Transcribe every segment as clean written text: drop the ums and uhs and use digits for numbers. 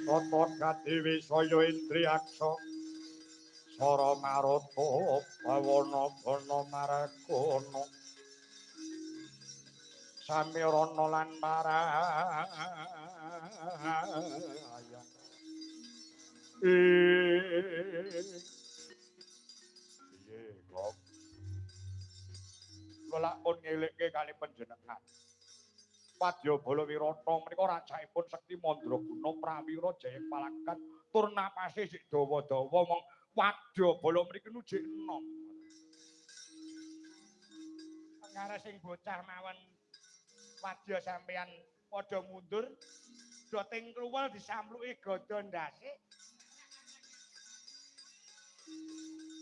Tata Kadiwi saya Indriyaksa Sara Marata Bawana Bana Maragana Samirana lan Marayang piye kok kula pun ngelikke kali panjenengan Wadyabala Wirata menika rajaipun Sekti Mandraguna prawira Jaya Palagan tur napase sik dawa-dawa mong Wadyabala mriki nujik enom. Pengarep sing bocah mawon wadya sampeyan padha mundur do ting kluwel disampluki gada ndase.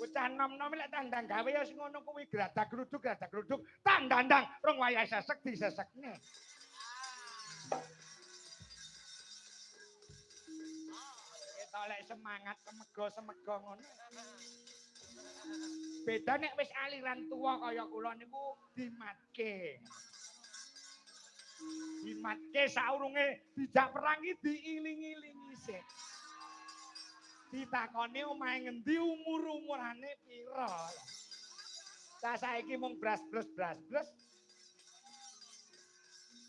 Bocah nom-nom lek tandang gawe ya sing ngono kuwi gradak-gruduk tandandang rong wayah sesek disesekne. Kita lek semangat semega ngono. Beda nek wis aliran tuwa kaya kula niku dimatke. Dimatke saurunge dijak perang iki diiling-ilingi sik. Ditakoni omahe ngendi umur-umurane pira. Lah saiki mung bras-bres.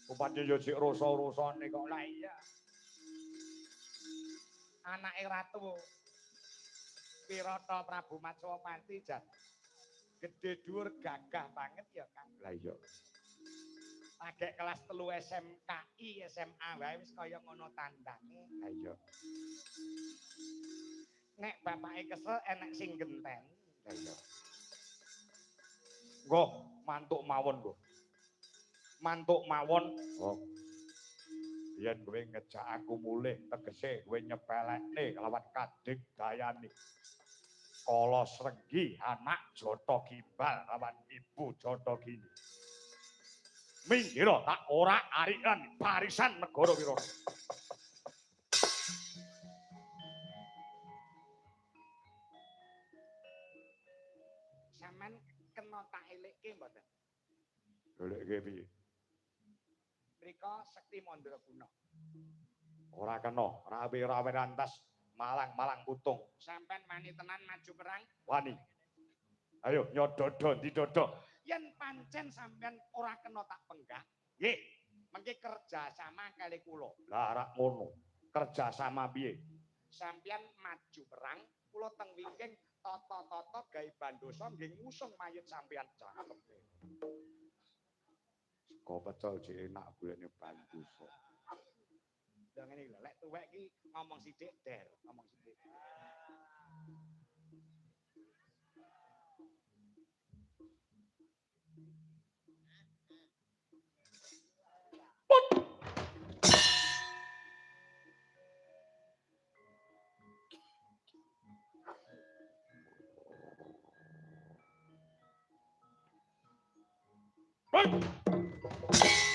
Upane yo sik rasa-rasane kok lah iya. Anake ratu Wirata Prabu Matswapati jan gedhe dhuwur gagah banget ya Kang. Lah iya. Lagek kelas 3 SMKI, SMA wae wis kaya ngono tandange. Lah iya. Nek bapake kesel enek sing genteni. Lah iya. Nggoh, mantuk mawon nggoh. Mantuk mawon. Oh. Yen kowe ngejak aku mulih tegese kowe nyepelekne lawan kadhik dayane. Kala Srenggi anak Jata Gimbal lawan ibu Jata Gini. Minggir tak ora arikan barisan negara Wirata. Sampeyan kena tak elekke mboten? Elekke piye? Mrika Sekti Mandraguna. Ora kena, rawe-rawe rantas malang-malang putung. Sampeyan wani tenan maju perang? Wani. Ayo nyododo didodo. Yen pancen sampeyan ora kena tak penggak, nggih, mengki kerja sama kali kula. Lah rak ngono. Kerja sama piye? Sampeyan maju perang, kula teng wingking tata-tata gawe bandosa nggih ngusung mayit sampeyan cakep. Kok pecel jek enak golekne bandosa. Lah ngene iki lho, lek tuwek iki ngomong sithik der, ngomong sithik. Put!